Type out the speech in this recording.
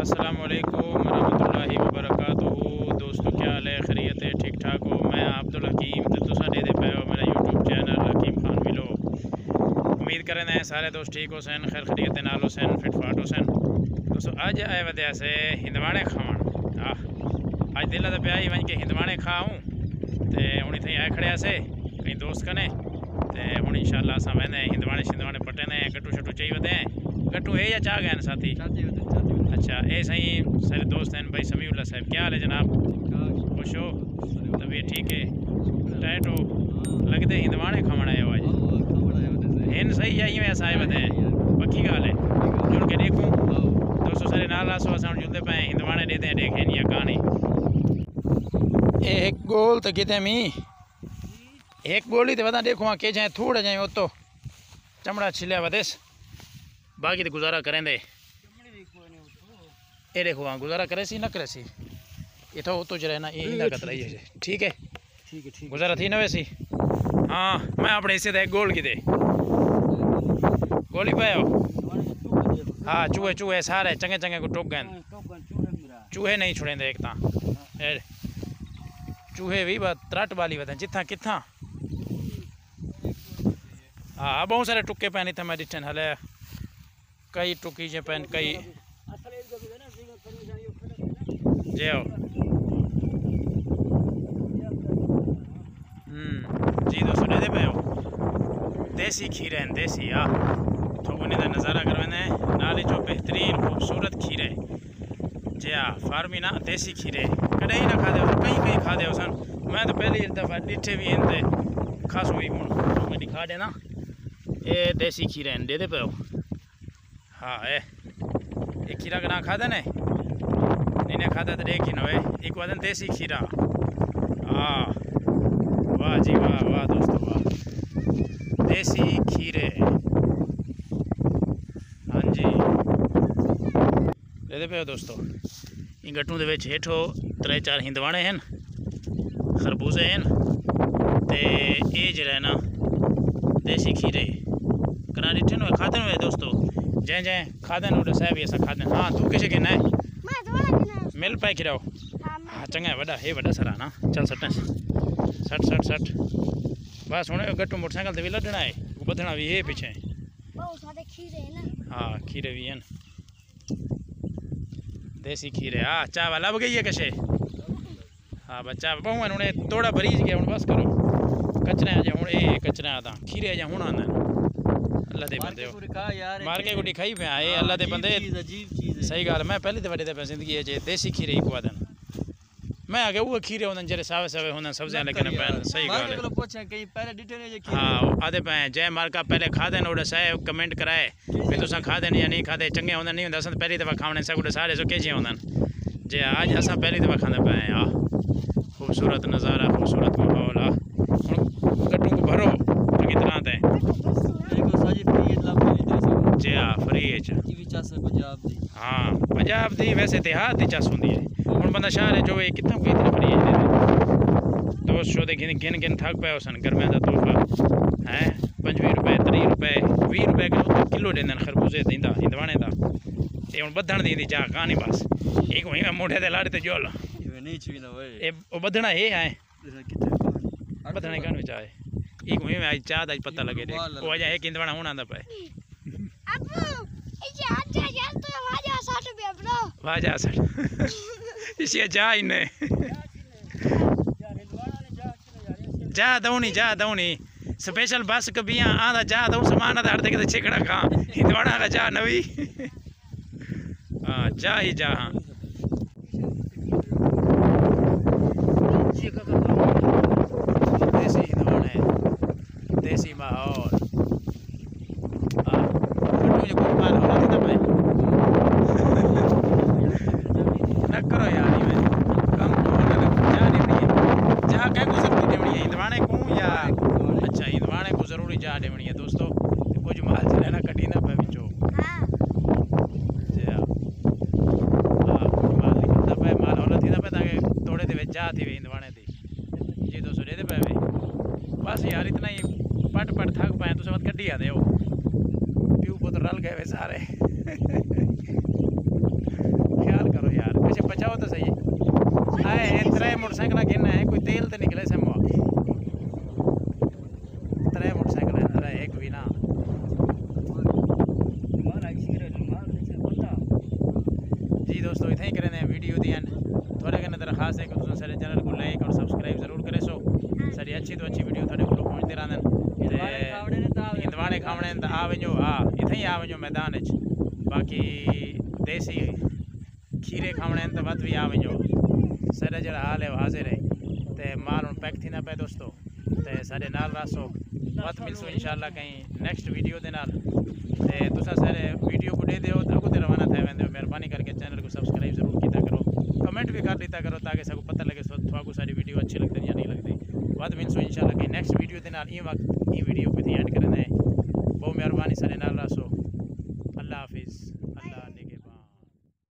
अस्सलामुअलैकुम वरहमतुल्लाहि वबरकातुहू। दोस्तों क्या हाल है, खैरियत है, ठीक ठाक हो? मैं अब्दुल हकीम ते तुसा दे पे हो मेरा यूट्यूब चैनल हकीम खान मिलो। उम्मीद करें हैं सारे दोस्त ठीक हो सन, खैर खैरियत नाल हो सन, फिट फाट हो सन। दोस्तों अज आए वदे से हिंदवाणे खावन। आज दिल तो प्या ही वन के हिंदवाणे खाऊँ तो हूँ इतने आए खड़े से कई दोस्त कने तो हूँ इंशाल्लाह अस वेंदे हिंदवाणे शिंदवाणे पटे ने गट्टू शट्टू चई वदे। गट्टू है या चाह गए साथी? अच्छा ये सही सारे दोस्त हैं भाई। समीउल्लाह साहब क्या हाल है जनाब? खुश हो? तबीयत ठीक है? टाइट हो? लगते हिंदवाणे खावन आए हो आज? इन सही है इवें अस आए वदे पक्की गाल है। जुड़ के देखूँ दोस्तों सारे नाल आसो अस जुड़ते पे हिंदवाणे देते देखें या कहानी। एक गोल तो कितने मी एक गोली तो वदा देखो के जाए थोड़ा जाए वो तो चमड़ा छिलिया वदेस बाकी तो गुजारा करें दे। ये देखो हाँ गुजारा करे सी न करे सी ये तो जो रहना ये कतरा ही है। ठीक है गुजारा थी ना वैसी। हाँ मैं अपने हिस्से एक गोल की दे गोली पे हो। हाँ चूहे चूहे सारे चंगे चंगे को टोक गए। चूहे नहीं छुड़े दे एक ता चूहे भी बात त्रट वाली बता जिथा किथा। हाँ बहुत सारे टुक्के पैन थे मैं डिठन हले कई टुकी जे पैन कई जे जी दोस्तों दे पे हो देसी खीरे हैं देसी। हाँ थोड़ा का नज़ारा करवाने नाले जो बेहतरीन खूबसूरत खीरे जी। हाँ फार्मी ना देसी खीरे कदे ही ना खा दे कहीं कहीं खा दे सन। मैं तो पहली दफ़ा डिठे भी इन खास हुई हूँ मैं दिखा देना ये देसी खीरे हैं दे पे हो। हाँ ये खीरा का ना खादा ने नहीं खाता तो देख ही ना एक वजन देसी खीरा। हाँ वाह जी वाह वाह दोस्तों वाह देसी खीरे। हाँ जी दे पे हो दोस्तों। इन गट्टू के हेठो 3-4 हिंदवाणे हैं खरबूजे हैं तो ये जरा ना देसी खीरे करा डिठे नो खाते हुए दोस्तों जै जै खादे उड़े साहब ऐसा खादे। हाँ तू किसे कहना है मिल पाए खिराओ। हाँ चंगा है वड़ा है वड़ा सरा ना चल सट सट सट सट बस हूँ गट्टू मोटरसाइकिल तो भी लड़ना है बधना भी है पीछे। हाँ खीरे भी हैं देसी खीरे। हाँ चाह वाला गई है कशे। हाँ बच्चा बहु उन्हें थोड़ा भरीज गया हूँ बस करो कचरे अजे हूँ ये कचरे आता खीरे अजे हूँ आंदा अल्लाह दे बंदे हो मार के गुडी खाई पे आए अल्लाह दे बंदे सही गल। मैं पहली दफा दे जिंदगी है देसी खीरे एक वादन मैं आगे वो खीरे होंगे जेरे सावे सावे होंगे सब्जियां लेकिन पैन सही गल है। हाँ आधे पे जय मार्का पहले खादे उड़े साहे कमेंट कराए भी तुसा खादे या नहीं खादे चंगे होंगे नहीं होंगे अस पहली दफा खाने सगुड़े सारे सो के होंगे जे आज अस पहली दफा खाते पे हैं। हाँ खूबसूरत नज़ारा खूबसूरत माहौल। हाँ हूँ गट्टू को भरो चंगी तरह ते जी। हाँ फ्री हाँ पंजाब दी वैसे देहात की चस होंगी है हूँ बंदा शहर है जो कितना कोई इतना फ्री है दोस्त शो गिन गिन गिन थक पे सन गर्मिया का तोहफा है 25 रुपए 30 रुपए 20 रुपए किलो देंगे खरबूजे दींदा हिंदवाणे का ते हूँ बधण दी चाह कहानी बस एक वहीं मैं मोढ़े लाड़े ते जोल बधना है बधने का चाहे एक वहीं में चाह का पता लगे वो अजा एक हिंदवाणा होना था पे वाजा सट इसी जा इन्हें जा दौनी स्पेशल बस कबियाँ आधा जा दऊँ सामान आधा हर देखे छिकड़ा खा हिंदवाड़ा का जा नवी। हाँ जा ही जा। हाँ देसी हिंदवाड़ा है देसी माहौल। न करो यार कम जा क्या जरूरी देवनी है हिंदवाणे को या अच्छा हिंदवाणे को जरूरी जा देवनी है दोस्तों कुछ माल चले ना कटी ना पे बिचो। माल निकलता पे माल होला थी पे ताकि थोड़े दे जा थी हिंदवाणे थी जी दोस्तों दे पे बस यार इतना ही पट पट थक पाए तो मत कड्डी आते हो प्यू पुत्र रल गए सारे क्या मोटरसाइकिल गिनना है कोई तेल तो निकले से मुआ 3 मोटरसाइकिल है 3 एक भी ना जी दोस्तों इतना ही करें वीडियो दी एंड थोड़े कने दरखास्त है कि तुम सारे चैनल को लाइक और सब्सक्राइब जरूर करे सो सारी अच्छी तो अच्छी वीडियो थोड़े को पहुंचते रहन इंदवाने खावणे त आ वञो हा इथे ही आ वञो मैदान च बाकी देसी खीरे खावणे त वध भी आ वञो सारा जड़ा हाल है हाजिर है ते माल हुन पैक थींदा पे दोस्तों ते सारे नाल रासो वध मिलसो इंशाल्लाह कहीं नेक्स्ट वीडियो दे नाल ते तुसा सारे वीडियो को दे दियो त अगो ते रवाना थे वेंदे मेहरबानी करके चैनल को सब्सक्राइब जरूर कीता करो कमेंट भी कर दीता करो ताकि सबको पता लगे थोड़ा सारी वीडियो अच्छी लगती या नहीं लगती वध मिलसो इंशाल्लाह कहीं नेक्स्ट वीडियो दे नाल ई वक्त ई वीडियो को एंड करना है बहुत मेहरबानी सारे नाल रासो